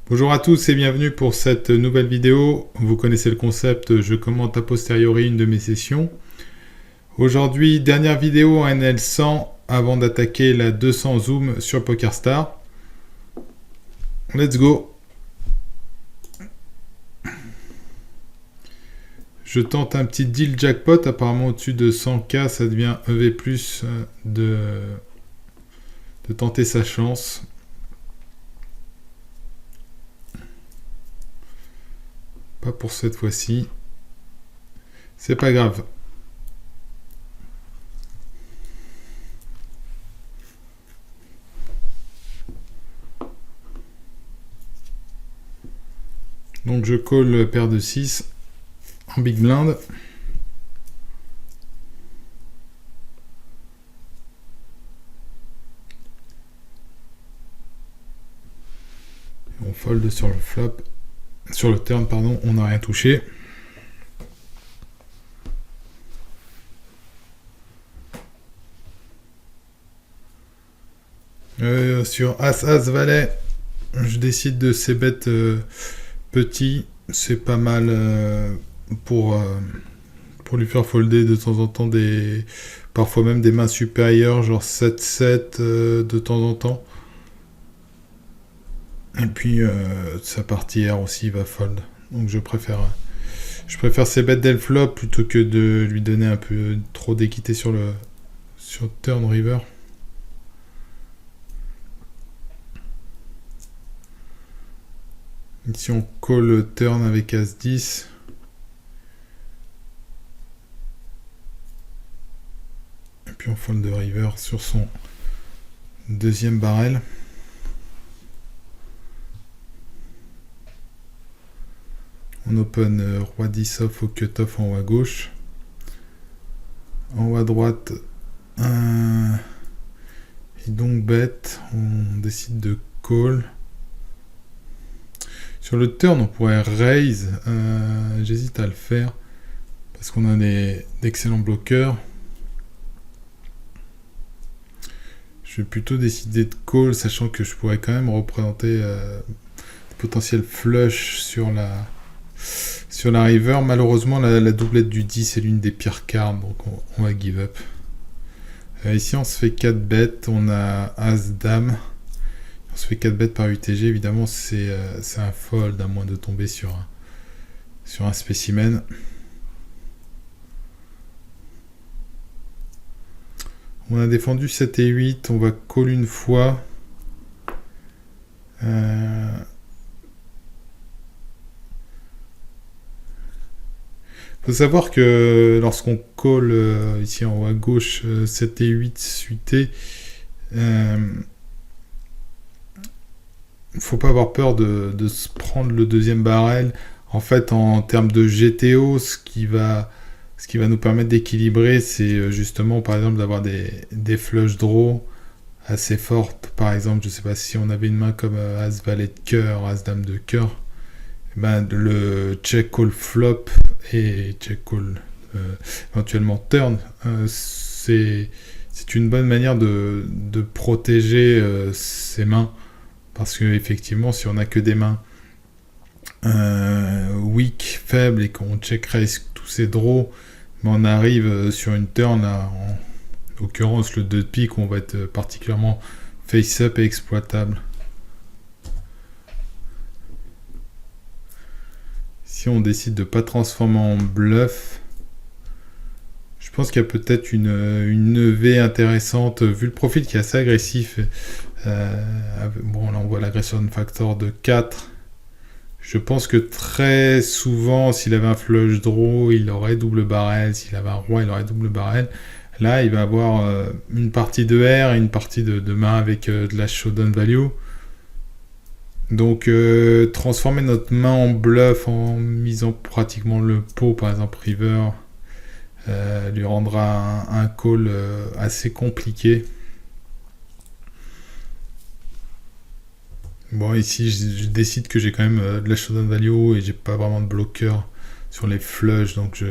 Bonjour à tous et bienvenue pour cette nouvelle vidéo. Vous connaissez le concept, je commente a posteriori une de mes sessions. Aujourd'hui, dernière vidéo en NL100 avant d'attaquer la 200 zoom sur PokerStar. Let's go. Je tente un petit deal jackpot, apparemment au-dessus de 100K, ça devient EV+, de tenter sa chance. Pas pour cette fois-ci. C'est pas grave. Donc je call paire de 6 en big blind. On fold sur le flop. Sur le turn, pardon, on n'a rien touché. Sur As-As Valet, je décide de ces bêtes petits. C'est pas mal pour lui faire folder de temps en temps parfois même des mains supérieures, genre 7-7 de temps en temps. Et puis sa partie R aussi va fold. Donc je préfère ces bêtes dès le flop plutôt que de lui donner un peu trop d'équité sur turn river. Ici on call le turn avec As-10. Et puis on fold de river sur son deuxième barrel. On open roi 10 off au cut-off en haut à gauche. En haut à droite, et donc bet, on décide de call. Sur le turn, on pourrait raise. J'hésite à le faire parce qu'on a d'excellents bloqueurs. Je vais plutôt décider de call, sachant que je pourrais quand même représenter des potentiels flush sur la river. Malheureusement, la doublette du 10 est l'une des pires cartes, donc on va give up. Ici, on se fait 4 bêtes, on a As-Dame. On se fait 4 bêtes par UTG, évidemment, c'est un fold, à moins de tomber sur un spécimen. On a défendu 7 et 8, on va call une fois. Faut savoir que lorsqu'on call ici en haut à gauche 7 et 8 suités, faut pas avoir peur de se prendre le deuxième barrel. En fait, en termes de GTO, ce qui va nous permettre d'équilibrer, c'est justement par exemple d'avoir des flush draws assez fortes. Par exemple, je sais pas, si on avait une main comme As Valet de cœur, As Dame de cœur, ben, le check call flop et check call éventuellement turn, c'est une bonne manière de protéger ses mains, parce que effectivement, si on n'a que des mains weak, faibles, et qu'on check raise tous ces draws, ben on arrive sur une turn en l'occurrence le 2 de pique, où on va être particulièrement face up et exploitable. Si on décide de ne pas transformer en bluff, je pense qu'il y a peut-être une EV intéressante, vu le profil qui est assez agressif. Bon, là on voit l'agression factor de 4. Je pense que très souvent, s'il avait un flush draw, il aurait double barrel. S'il avait un roi, il aurait double barrel. Là, il va avoir une partie de R et une partie de main avec de la showdown value. Donc transformer notre main en bluff en misant pratiquement le pot, par exemple river, lui rendra un call assez compliqué. Bon, ici je décide que j'ai quand même de la showdown value et j'ai pas vraiment de bloqueur sur les flushs, donc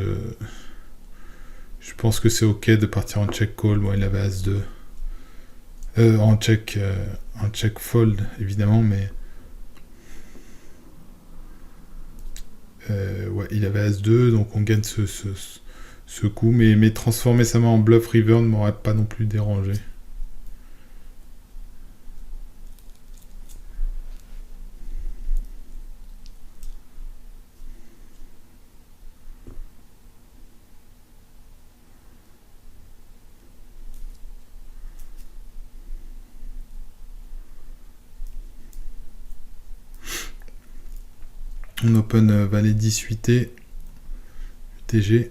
je pense que c'est ok de partir en check call. Bon, il avait As-2 en check fold évidemment, mais ouais, il avait As-2, donc on gagne ce coup. Mais transformer sa main en bluff river ne m'aurait pas non plus dérangé. On open valet 10-8T, UTG.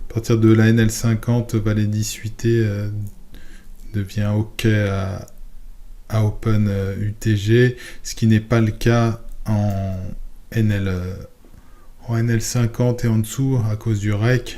À partir de la NL50, valet 10-8T devient OK à open UTG, ce qui n'est pas le cas en NL50 et en dessous à cause du rec.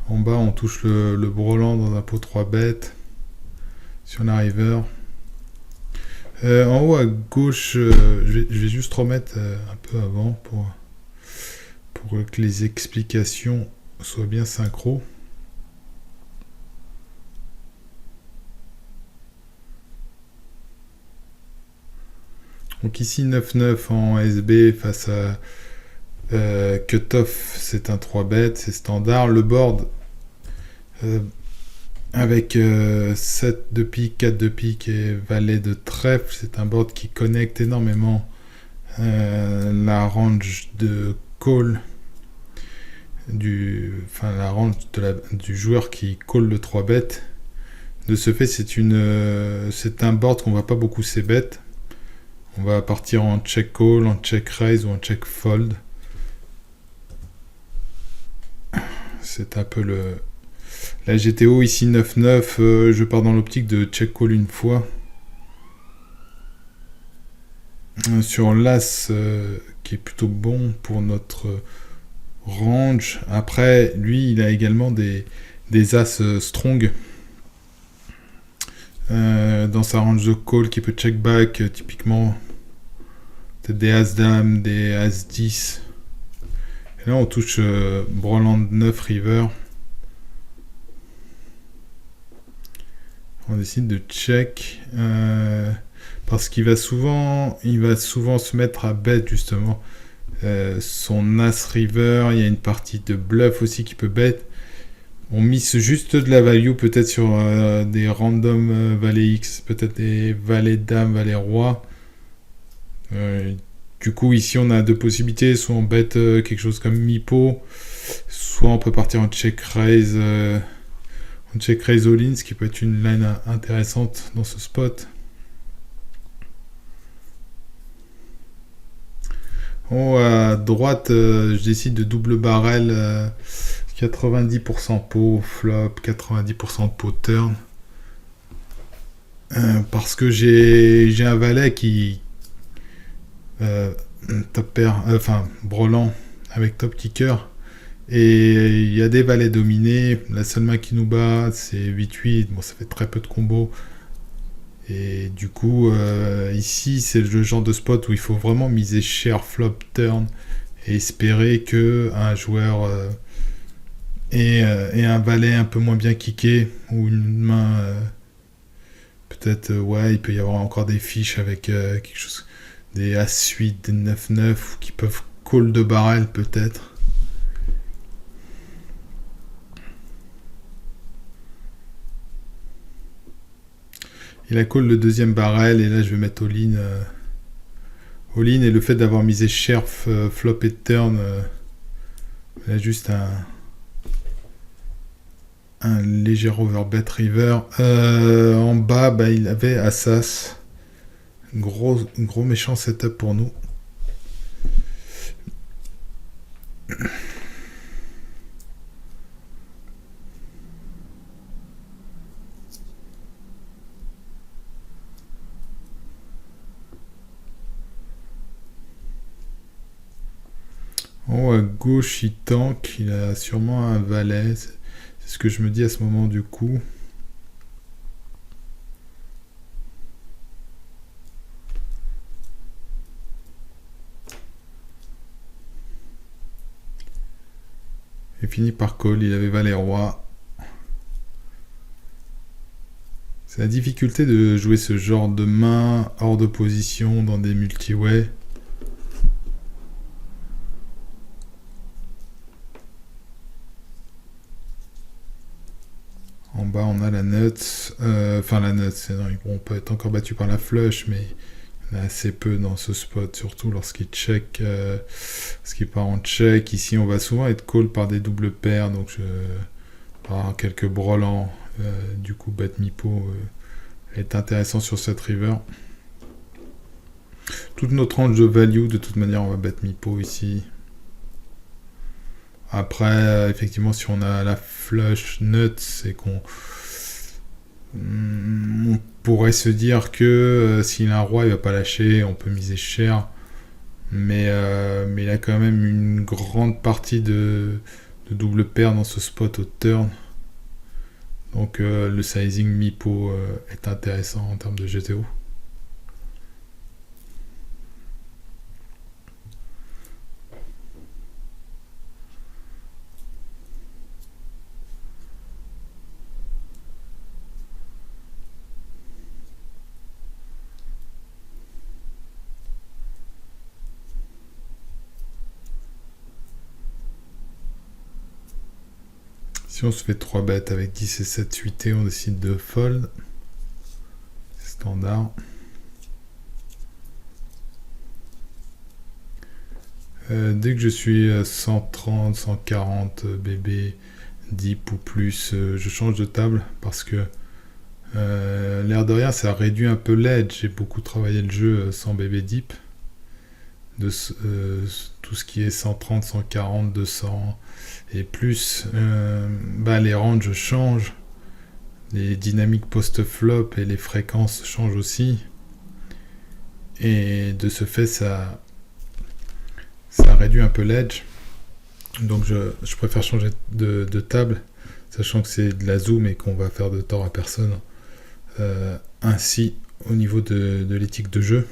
En bas, on touche le brelan dans un pot 3 bêtes sur la river. En haut à gauche, je vais juste remettre un peu avant pour que les explications soient bien synchro. Donc ici 9-9 en SB face à Cutoff, c'est un 3 bêtes, c'est standard. Le board avec 7 de pique, 4 de pique et valet de trèfle, c'est un board qui connecte énormément la range de call la range du joueur qui call le 3 bêtes. De ce fait, c'est un board qu'on va pas beaucoup c bet. On va partir en check call, en check raise ou en check fold. C'est un peu la GTO ici 9-9, je pars dans l'optique de check call une fois. Sur l'As qui est plutôt bon pour notre range. Après, lui, il a également des As strong dans sa range de call qui peut check back, typiquement peut-être des As-Dame, des As-10. Et là, on touche Broland 9 river. On décide de check parce qu'il va souvent se mettre à bet justement son As river. Il y a une partie de bluff aussi qui peut bet. On mise juste de la value peut-être sur des random valet X, peut-être des valets dame, valets roi. Du coup ici on a deux possibilités, soit on bet quelque chose comme mi-pot, soit on peut partir en check raise. Check raise all-in, ce qui peut être une line intéressante dans ce spot. En haut à droite, je décide de double barrel 90% pot flop, 90% pot turn. Parce que j'ai un valet qui top pair, brelan avec top kicker. Et il y a des valets dominés. La seule main qui nous bat, c'est 8-8. Bon, ça fait très peu de combos. Et du coup, ici, c'est le genre de spot où il faut vraiment miser cher flop turn et espérer que un joueur ait un valet un peu moins bien kické ou une main peut-être, il peut y avoir encore des fiches avec quelque chose, des As-8, des 9-9 qui peuvent call de barrel peut-être. Il a call le deuxième barrel et là je vais mettre all-in. All-in et le fait d'avoir misé cher flop et turn, il a juste un léger overbet river. En bas, il avait Assas. Gros méchant setup pour nous. En haut à gauche, il tank. Il a sûrement un valet. C'est ce que je me dis à ce moment du coup. Et finit par call, il avait valet roi. C'est la difficulté de jouer ce genre de main hors de position dans des multi-way. En bas, on a la nuts. Enfin, la nuts, on peut être encore battu par la flush, mais il y en a assez peu dans ce spot, surtout lorsqu'il check, lorsqu'il part en check. Ici, on va souvent être call par des doubles paires, donc par quelques brolants. Du coup, bet Mipo est intéressant sur cette river. Toute notre range de value, de toute manière, on va bet Mipo ici. Après, effectivement, si on a la flush nuts et qu'on on pourrait se dire que s'il a un roi, il va pas lâcher, on peut miser cher. Mais il a quand même une grande partie de double paire dans ce spot au turn. Donc le sizing Mipo est intéressant en termes de GTO. Si on se fait 3 bêtes avec 10 et 7 suités, on décide de fold. Standard. Dès que je suis 130, 140 BB, deep ou plus, je change de table parce que l'air de rien, ça réduit un peu l'edge. J'ai beaucoup travaillé le jeu sans BB deep. Tout ce qui est 130, 140, 200 et plus, les ranges changent, les dynamiques post-flop et les fréquences changent aussi, et de ce fait ça réduit un peu l'edge. Donc je préfère changer de table, sachant que c'est de la zoom et qu'on va faire de tort à personne, ainsi au niveau de l'éthique de jeu.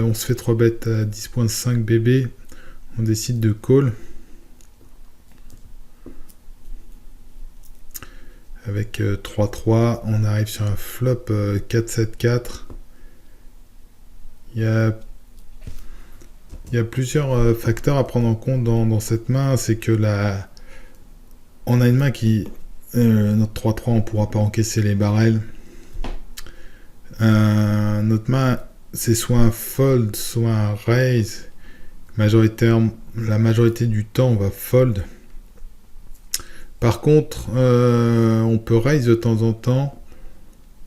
On se fait 3 bêtes à 10.5 BB, on décide de call avec 3-3, on arrive sur un flop 4-7-4. Il y a plusieurs facteurs à prendre en compte dans cette main. C'est que on a une main qui, notre 3-3, on ne pourra pas encaisser les barrels. Notre main, c'est soit un fold, soit un raise. La majorité du temps, on va fold. Par contre, on peut raise de temps en temps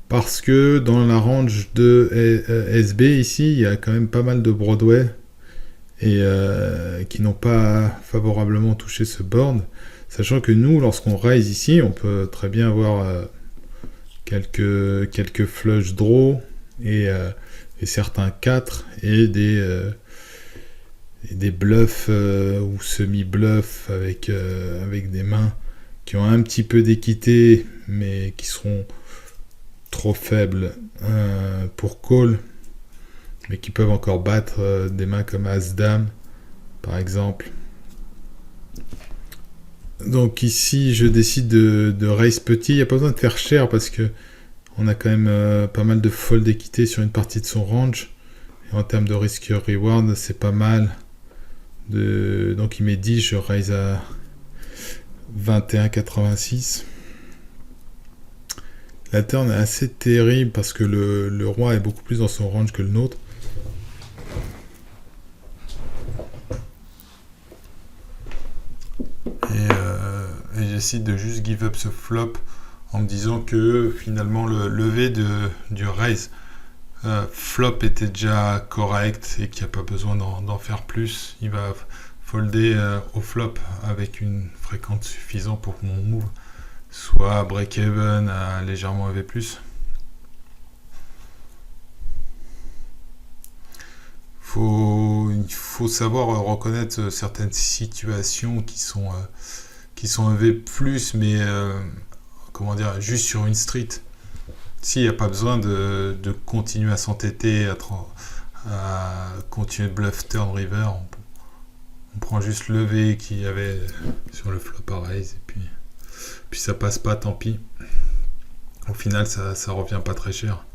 parce que dans la range de SB ici, il y a quand même pas mal de Broadway et qui n'ont pas favorablement touché ce board. Sachant que nous, lorsqu'on raise ici, on peut très bien avoir quelques flush draw et certains 4 et des bluffs ou semi-bluffs avec des mains qui ont un petit peu d'équité mais qui seront trop faibles pour call, mais qui peuvent encore battre des mains comme As-Dame par exemple. Donc ici je décide de raise petit. Il n'y a pas besoin de faire cher parce que on a quand même pas mal de fold d'équité sur une partie de son range, et en termes de risk reward c'est pas mal. Donc il met 10, je raise à 21,86. La turn est assez terrible parce que le roi est beaucoup plus dans son range que le nôtre. Et j'essaie de juste give up ce flop en me disant que finalement le lever du raise flop était déjà correct et qu'il n'y a pas besoin d'en faire plus. Il va folder au flop avec une fréquence suffisante pour que mon move soit break-even à légèrement EV+. Il faut savoir reconnaître certaines situations qui sont EV+, mais comment dire, juste sur une street. Si, il n'y a pas besoin de continuer à s'entêter, à continuer de bluff turn river. On prend juste le V qu'il y avait sur le flop à raise, et puis ça passe pas, tant pis. Au final, ça revient pas très cher.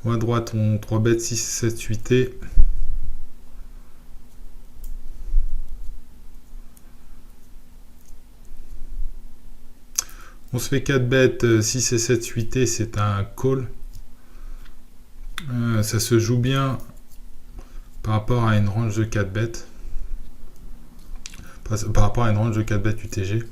À droite, on 3 bet 6, 7, 8T. On se fait 4 bêtes, 6 et 7, 8T, c'est un call. Ça se joue bien par rapport à une range de 4 bêtes. Par rapport à une range de 4 bêtes UTG.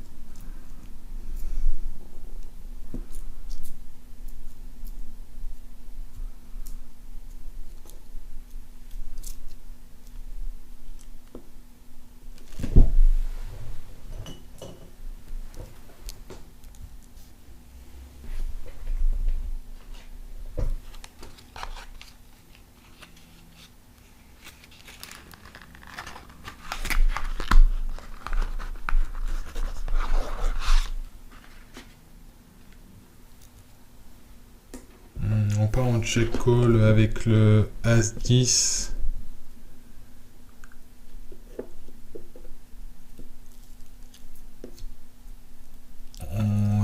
On part en check call avec le As-10.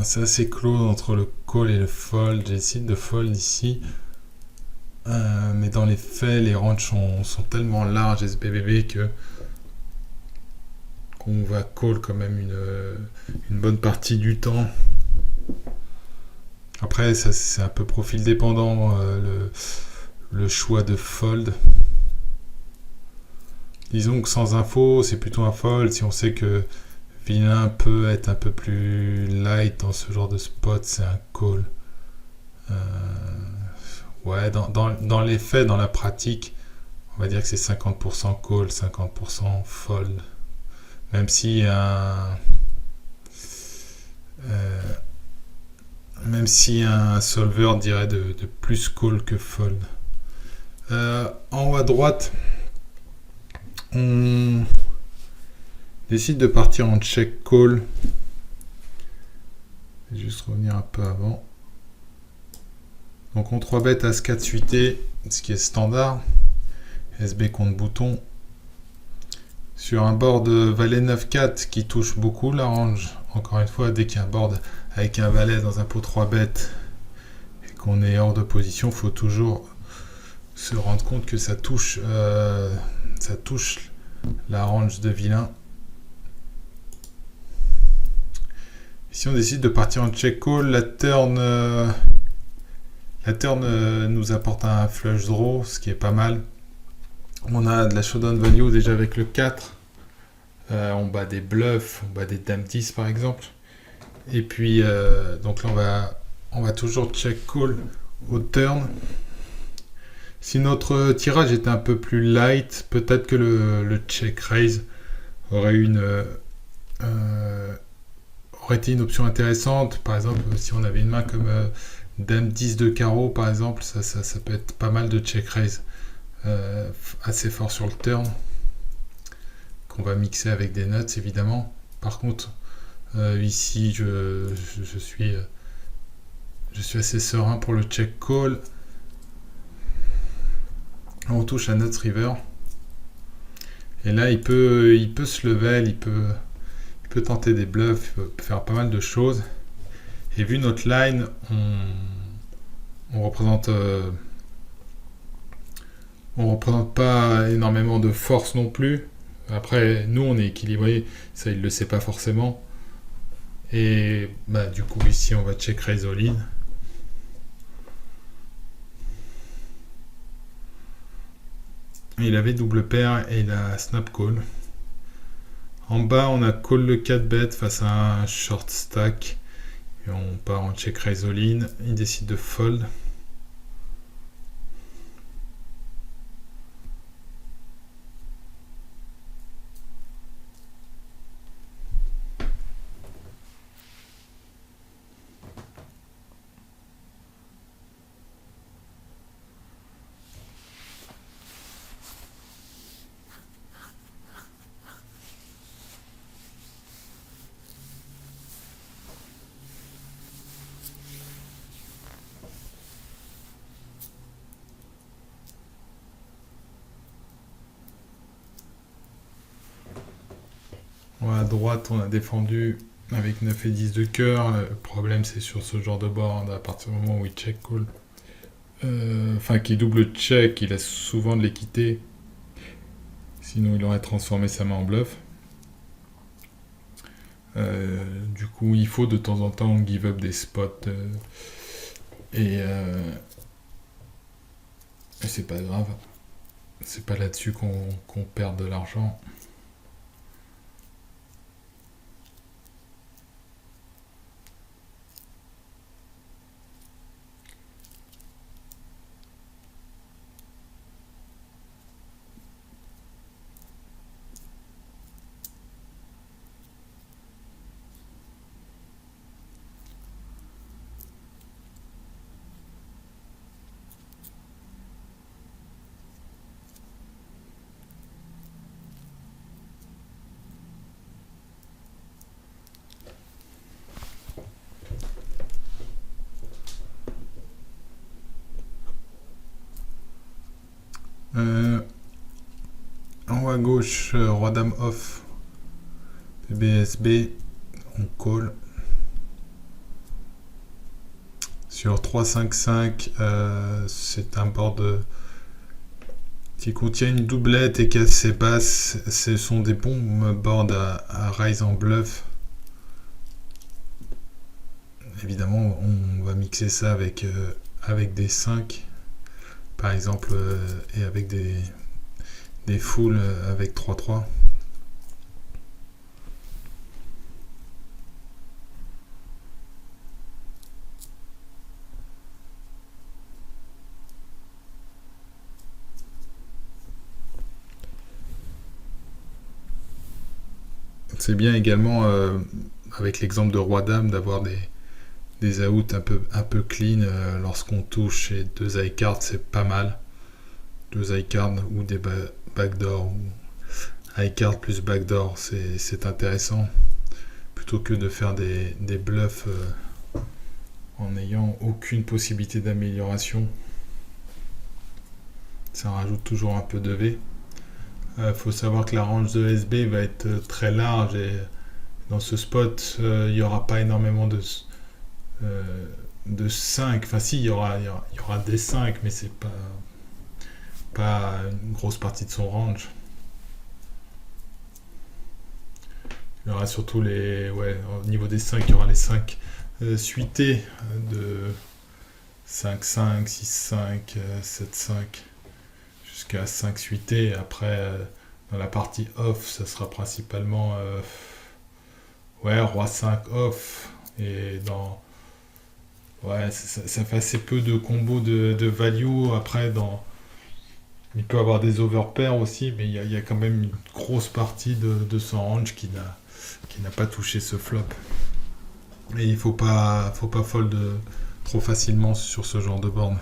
C'est assez close entre le call et le fold. J'essaie de fold ici. Mais dans les faits, les ranges sont tellement larges SBBB qu'on va call quand même une bonne partie du temps. Après, ça, c'est un peu profil dépendant, le choix de fold. Disons que sans info, c'est plutôt un fold. Si on sait que vilain peut être un peu plus light dans ce genre de spot, c'est un call. Ouais, dans les faits, dans la pratique, on va dire que c'est 50% call, 50% fold. Même si un solver dirait de plus call que fold. En haut à droite, on décide de partir en check call. Je vais juste revenir un peu avant. Donc on 3 bet As 4 suité, ce qui est standard. SB contre bouton. Sur un board Valet 9-4 qui touche beaucoup la range. Encore une fois, dès qu'il y a un board avec un valet dans un pot 3 bêtes et qu'on est hors de position, il faut toujours se rendre compte que ça touche la range de vilain. Si on décide de partir en check call, la turn nous apporte un flush draw, ce qui est pas mal. On a de la showdown value déjà avec le 4. On bat des bluffs, on bat des dames 10 par exemple. Et puis, donc là, on va toujours check call au turn. Si notre tirage était un peu plus light, peut-être que le check raise aurait été une option intéressante. Par exemple, si on avait une main comme dame 10 de carreau, par exemple, ça peut être pas mal de check raise. Assez fort sur le turn, qu'on va mixer avec des nuts évidemment. Par contre, ici, je suis assez serein pour le check call. On touche à nuts river. Et là, il peut se level, il peut tenter des bluffs, il peut faire pas mal de choses. Et vu notre line, on représente pas énormément de force non plus. Après, nous, on est équilibré, ça, il le sait pas forcément. Et du coup, ici, on va check raise all in. Il avait double paire et il a snap call. En bas, on a call le 4 bet face à un short stack. Et on part en check raise all in. Il décide de fold. À droite, on a défendu avec 9 et 10 de cœur. Le problème, c'est sur ce genre de board, à partir du moment où il check call. Enfin, qu'il double check, il a souvent de l'équité. Sinon, il aurait transformé sa main en bluff. Du coup, il faut de temps en temps give up des spots. Et c'est pas grave. C'est pas là-dessus qu'on perd de l'argent. En haut à gauche, Roi Dame off, PBSB, on call. Sur 3-5-5, c'est un board qui contient une doublette et qui est assez basse. Ce sont des bons boards à raise en bluff. Évidemment, on va mixer ça avec des 5, par exemple, et avec des fulls avec 3-3. C'est bien également, avec l'exemple de Roi-Dame, d'avoir des outs un peu clean lorsqu'on touche et 2 high cards, c'est pas mal. 2 high cards ou des backdoor ou high card plus backdoor, c'est intéressant. Plutôt que de faire des bluffs en n'ayant aucune possibilité d'amélioration. Ça rajoute toujours un peu de V. Faut savoir que la range de SB va être très large et dans ce spot, il n'y aura pas énormément de 5. Enfin si, il y aura des 5, mais c'est pas une grosse partie de son range. Il y aura surtout au niveau des 5, il y aura les 5 suités de 5-5, 6-5, 7-5 jusqu'à 5 suités. Après, dans la partie off, ça sera principalement Roi 5 off. Et ça fait assez peu de combos de value. Après, il peut y avoir des overpairs aussi, mais il y a quand même une grosse partie de son range qui n'a pas touché ce flop. Et il faut pas fold trop facilement sur ce genre de board.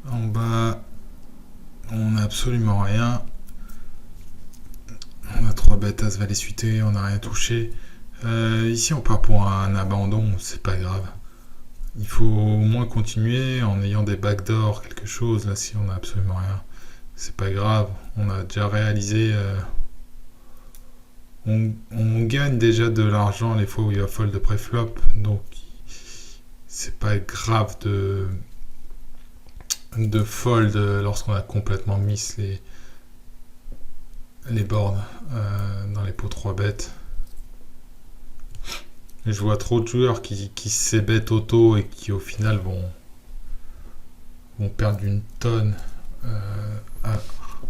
En bas, on n'a absolument rien. On a 3 bêtes, as valet suité, on n'a rien touché. Ici, on part pour un abandon, c'est pas grave. Il faut au moins continuer en ayant des backdoors, quelque chose. Là, si on n'a absolument rien, c'est pas grave. On a déjà réalisé. On gagne déjà de l'argent les fois où il y a fold de pré-flop, donc c'est pas grave de fold lorsqu'on a complètement miss les boards dans les pots 3 bêtes. Et je vois trop de joueurs qui s'ébêtent auto et qui au final vont perdre une tonne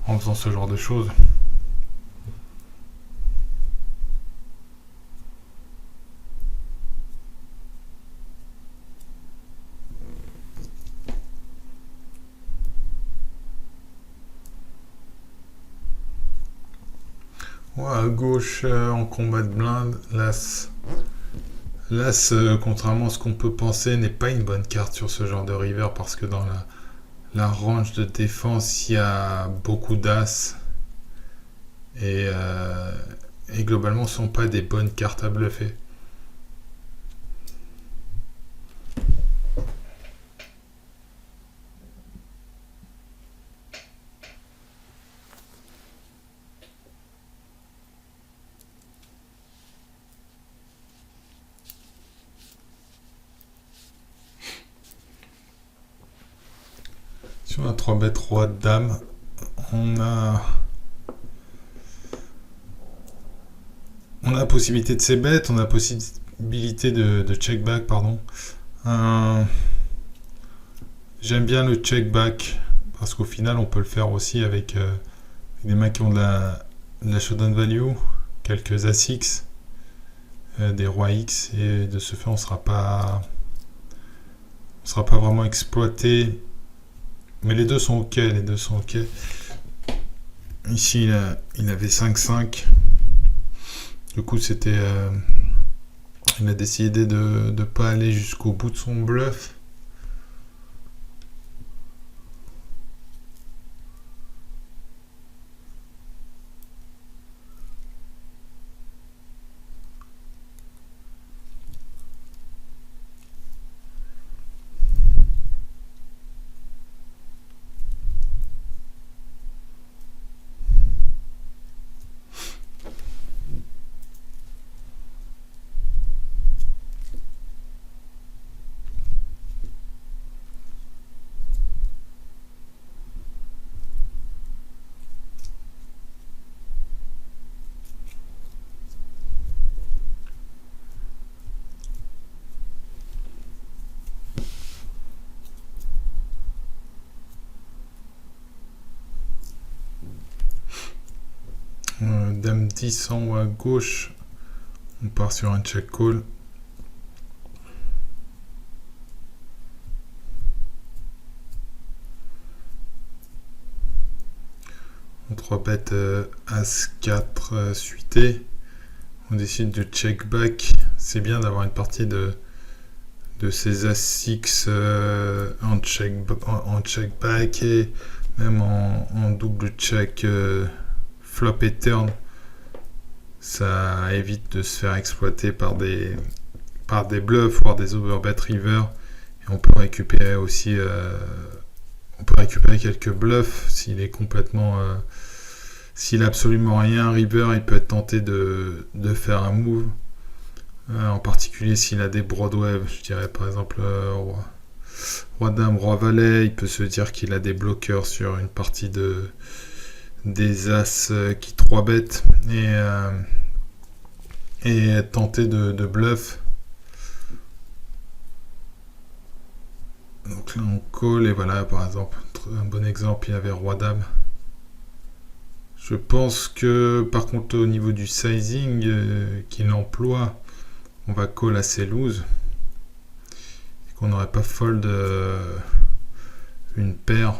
en faisant ce genre de choses. À gauche, en combat de blinde, l'as L'As, contrairement à ce qu'on peut penser, n'est pas une bonne carte sur ce genre de river parce que dans la range de défense, il y a beaucoup d'As et, euh, et globalement, ce ne sont pas des bonnes cartes à bluffer. Si on a 3 bêtes, roi, dame, on a, on a la possibilité de ces bêtes, on a la possibilité de check back, pardon. Euh, J'aime bien le check back parce qu'au final, on peut le faire aussi avec des mains qui ont de la showdown value, quelques As-X, des rois X, et de ce fait, on sera pas vraiment exploité. Mais les deux sont ok, les deux sont ok. Ici, il avait 5-5. Du coup, il a décidé de ne pas aller jusqu'au bout de son bluff. Dame 10 en haut à gauche. On part sur un check call. On 3 bêtes As 4 suité. On décide de check back. C'est bien d'avoir une partie de ces As-X en check back et même en double check flop et turn. Ça évite de se faire exploiter par des bluffs, voire des overbet river. Et on peut récupérer aussi quelques bluffs s'il a absolument rien river, il peut être tenté de faire un move. En particulier s'il a des Broadway, je dirais par exemple roi dame, roi valet, il peut se dire qu'il a des bloqueurs sur une partie des as qui 3 bêtes et tenter de bluff. Donc là on call et voilà, par exemple un bon exemple, il y avait roi dame. Je pense que par contre au niveau du sizing qu'il emploie, on va call assez loose et qu'on n'aurait pas fold une paire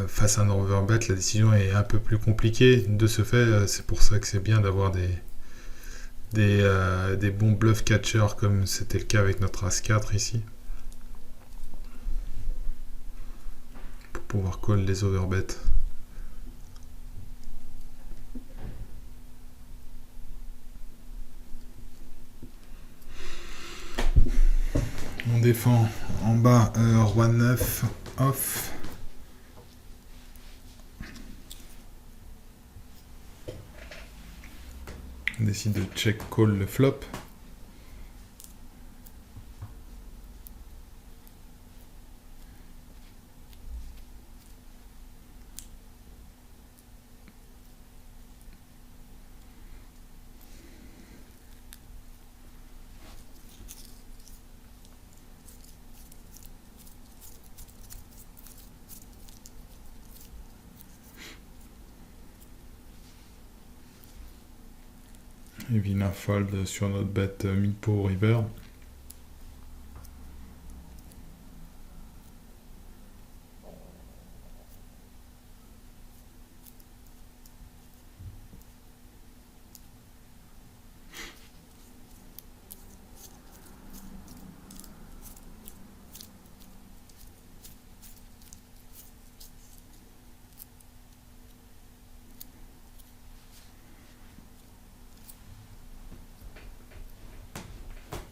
face à un overbet. La décision est un peu plus compliquée. De ce fait, c'est pour ça que c'est bien d'avoir des bons bluff catchers comme c'était le cas avec notre As-4 ici, pour pouvoir call les overbets. On défend en bas roi 9 off. On décide de check call le flop. Et vilain fold sur notre bête mi-pot river.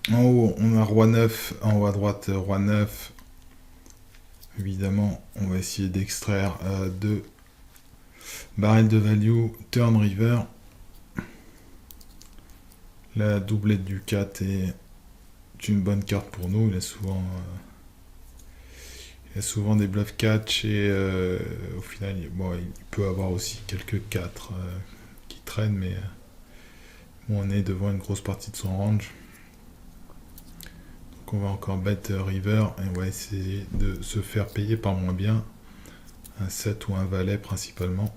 En haut, on a roi 9, en haut à droite, roi 9. Évidemment, on va essayer d'extraire deux barrels de value, turn river. La doublette du 4 est une bonne carte pour nous. Il a souvent des bluff catch et au final, bon, il peut avoir aussi quelques 4 qui traînent, mais bon, on est devant une grosse partie de son range. Donc on va encore bet river et on va essayer de se faire payer par moins bien. Un 7 ou un valet principalement.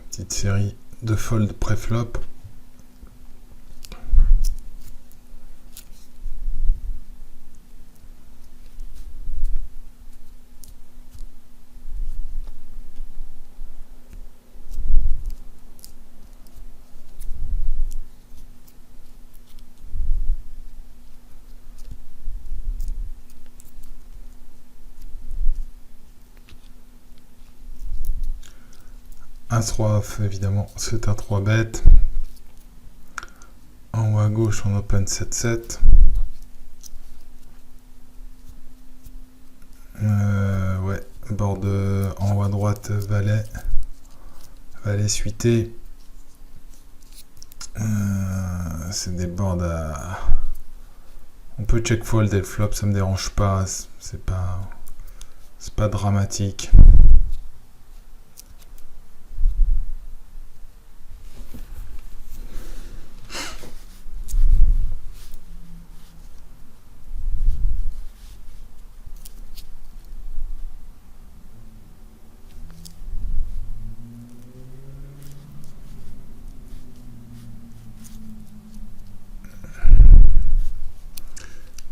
Petite série de fold pré-flop. As-Roi off, évidemment, c'est un 3 bet. En haut à gauche, on open 7-7. Ouais, board en haut à droite, valet. Valet suité. C'est des boards à... On peut check fold et le flop, ça me dérange pas. C'est pas dramatique.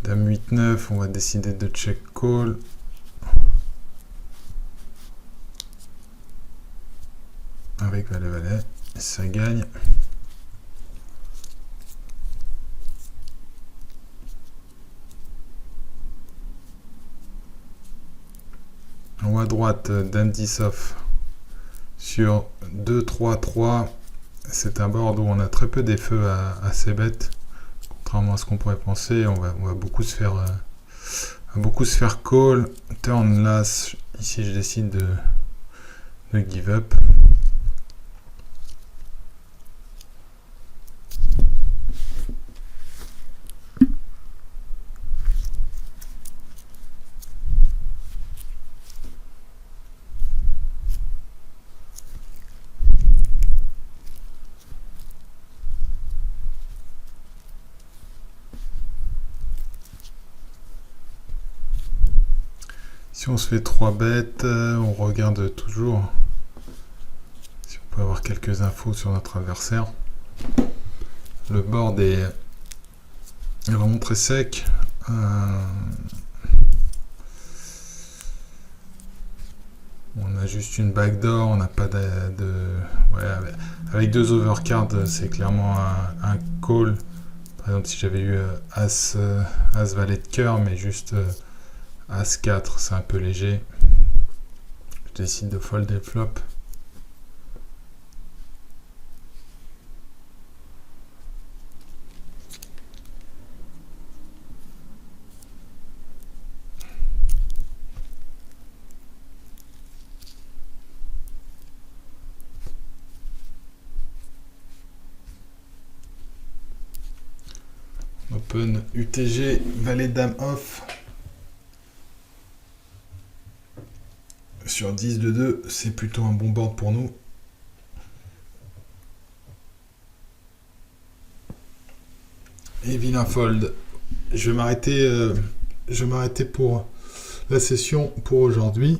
Dame 8-9, on va décider de check call. Avec valet-valet, ça gagne. En haut à droite, dame 10 off sur 2-3-3. C'est un board où on a très peu des feux à ses bêtes. Contrairement à ce qu'on pourrait penser, on va beaucoup se faire call. Turn las, ici je décide de give up. Si on se fait 3 bêtes, on regarde toujours si on peut avoir quelques infos sur notre adversaire. Le board est vraiment très sec. On a juste une backdoor, on n'a pas ouais, avec deux overcards, c'est clairement un call. Par exemple, si j'avais eu As valet de cœur, mais juste As 4, c'est un peu léger. Je décide de fold et flop. Open UTG, valet dame off. Sur 10 de 2, c'est plutôt un bon board pour nous. Et vilain fold je vais m'arrêter pour la session pour aujourd'hui.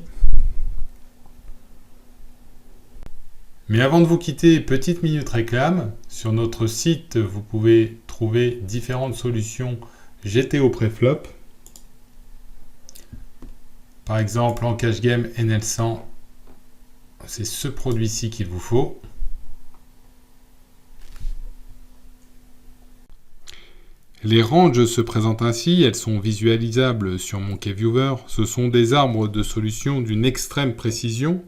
Mais avant de vous quitter, petite minute réclame. Sur notre site, vous pouvez trouver différentes solutions GTO préflop. Par exemple, en cash game NL100, c'est ce produit-ci qu'il vous faut. Les ranges se présentent ainsi, elles sont visualisables sur mon KeyViewer. Ce sont des arbres de solutions d'une extrême précision,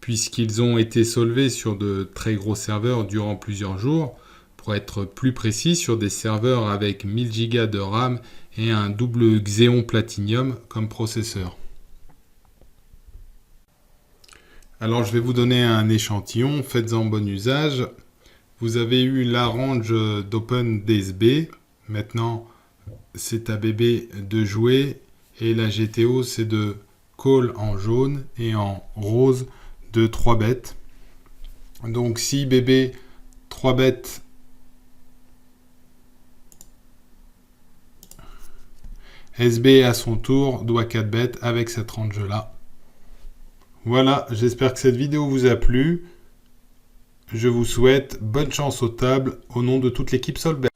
puisqu'ils ont été solvés sur de très gros serveurs durant plusieurs jours, pour être plus précis sur des serveurs avec 1000 Go de RAM et un double Xeon Platinum comme processeur. Alors je vais vous donner un échantillon, faites-en bon usage. Vous avez eu la range d'OpenDSB, maintenant c'est à bébé de jouer, et la GTO c'est de call en jaune et en rose de 3 bêtes. Donc si bébé 3 bêtes, SB à son tour doit 4 bêtes avec cette range là. Voilà, j'espère que cette vidéo vous a plu. Je vous souhaite bonne chance aux tables au nom de toute l'équipe Solberg.